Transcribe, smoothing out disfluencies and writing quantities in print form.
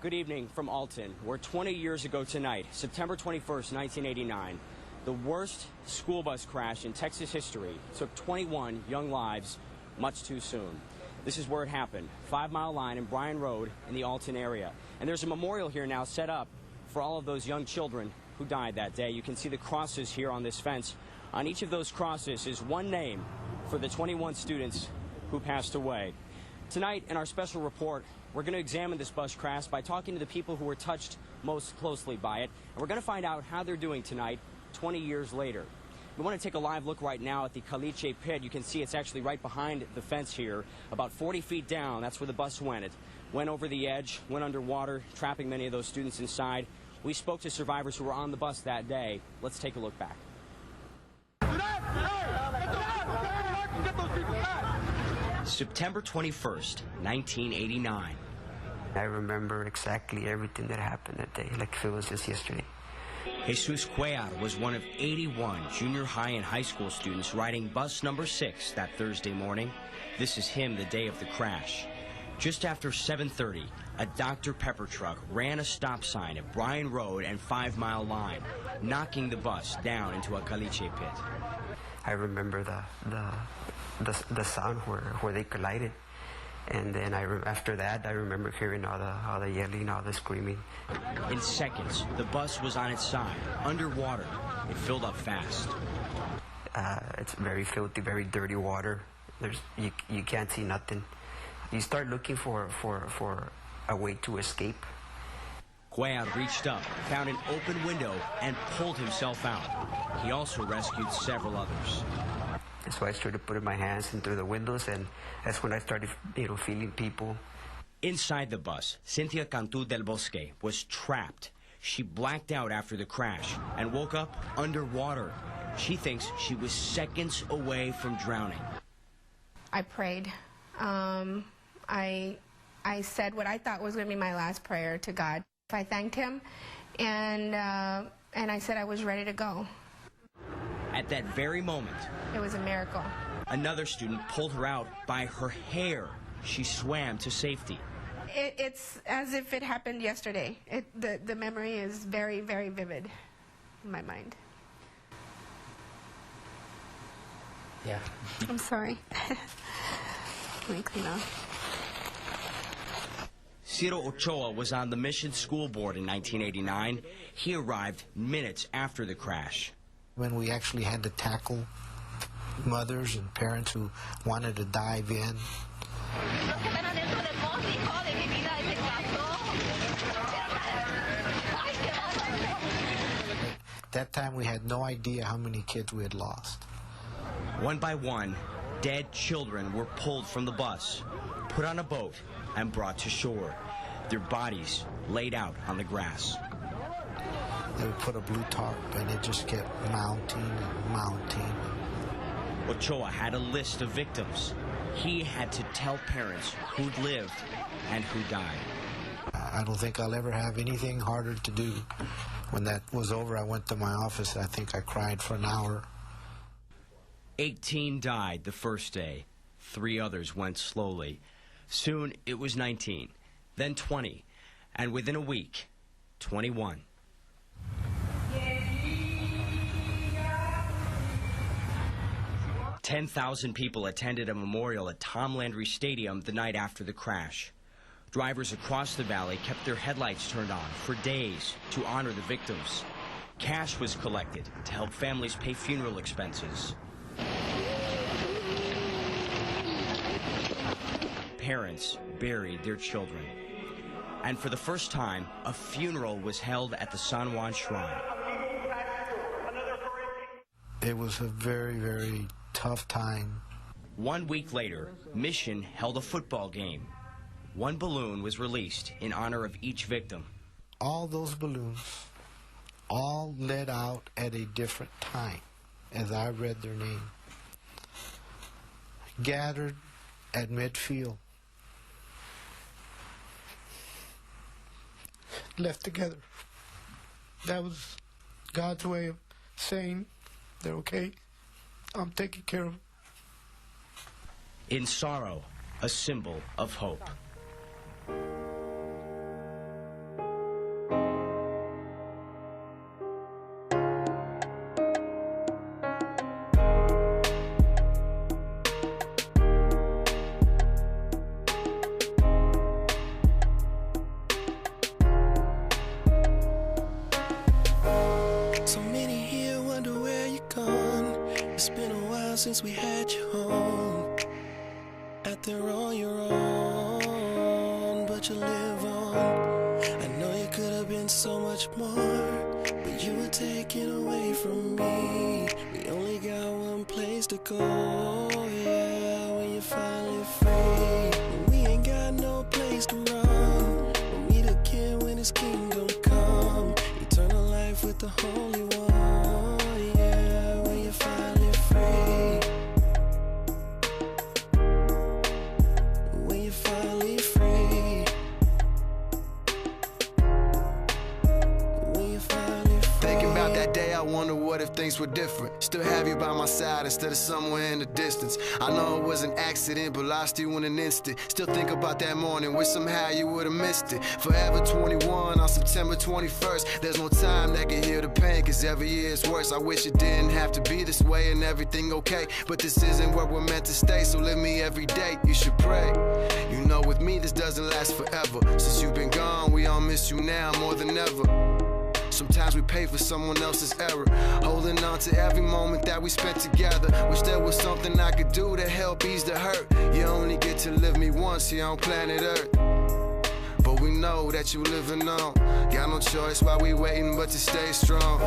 Good evening from Alton, where 20 years ago tonight, September 21st, 1989, the worst school bus crash in Texas history took 21 young lives much too soon. This is where it happened, 5 Mile Line and Bryan Road in the Alton area. And there's a memorial here now set up for all of those young children who died that day. You can see the crosses here on this fence. On each of those crosses is one name for the 21 students who passed away. Tonight, in our special report, we're going to examine this bus crash by talking to the people who were touched most closely by it. And we're going to find out how they're doing tonight, 20 years later. We want to take a live look right now at the Caliche pit. You can see it's actually right behind the fence here, about 40 feet down. That's where the bus went. It went over the edge, went underwater, trapping many of those students inside. We spoke to survivors who were on the bus that day. Let's take a look back. September 21st, 1989. I remember exactly everything that happened that day, like if it was just yesterday. Jesus Cuellar was one of 81 junior high and high school students riding bus number 6 that Thursday morning. This is him the day of the crash. Just after 7:30, a Dr. Pepper truck ran a stop sign at Bryan Road and 5 Mile Line, knocking the bus down into a caliche pit. I remember the sound where they collided, and then after that I remember hearing all the yelling, all the screaming. In seconds, the bus was on its side, underwater. It filled up fast. It's very filthy, very dirty water. You can't see nothing. You start looking for a way to escape. Cuellar reached up, found an open window, and pulled himself out. He also rescued several others. So I started putting my hands in through the windows, and that's when I started, feeling people. Inside the bus, Cynthia Cantu del Bosque was trapped. She blacked out after the crash and woke up underwater. She thinks she was seconds away from drowning. I prayed. I said what I thought was going to be my last prayer to God. I thanked him, and I said I was ready to go. At that very moment, it was a miracle. Another student pulled her out by her hair. She swam to safety. It's as if it happened yesterday. The memory is very, very vivid in my mind. Yeah. I'm sorry. Let me clean up. Ciro Ochoa was on the Mission School Board in 1989. He arrived minutes after the crash. When we actually had to tackle mothers and parents who wanted to dive in. At that time, we had no idea how many kids we had lost. One by one, dead children were pulled from the bus, put on a boat, and brought to shore. Their bodies laid out on the grass. They would put a blue tarp, and it just kept mounting and mounting. Ochoa had a list of victims. He had to tell parents who'd lived and who died. I don't think I'll ever have anything harder to do. When that was over, I went to my office. I think I cried for an hour. 18 died the first day. 3 others went slowly. Soon it was 19, then 20, and within a week, 21. 10,000 people attended a memorial at Tom Landry Stadium the night after the crash. Drivers across the valley kept their headlights turned on for days to honor the victims. Cash was collected to help families pay funeral expenses. Parents buried their children. And for the first time, a funeral was held at the San Juan Shrine. It was a very, very tough time. 1 week later, Mission held a football game. 1 balloon was released in honor of each victim. All those balloons all let out at a different time as I read their name. Gathered at midfield. Left together. That was God's way of saying they're okay. I'm taking care of them. In sorrow, a symbol of hope. since we had you home. Out there on your own, but you live on. I know you could have been so much more, but you were taken away from me. We only got one place to go, yeah, when you're finally free. When we ain't got no place to run, we'll meet again when his kingdom come. Eternal life with the Holy One, yeah, when you're finally free. When you're finally free. When you're finally free. Thinking about that day, I wonder what if things were different. Still have you by my side instead of somewhere in the distance. I know it was an accident, but lost you in an instant. Still think about that morning, wish somehow you would've missed it. Forever 21 on September 21st. There's no time that can heal the pain, cause every year it's worse. I wish it didn't have to be this way and everything okay, but this isn't where we're meant to stay, so live me every day, you should pray. You know with me this doesn't last forever. Since you've been gone, we all miss you now more than ever. Sometimes we pay for someone else's error, holding on to every moment that we spent together. Wish there was something I could do to help ease the hurt. You only get to live me once here on planet Earth, but we know that you living on. Got no choice while we waiting but to stay strong.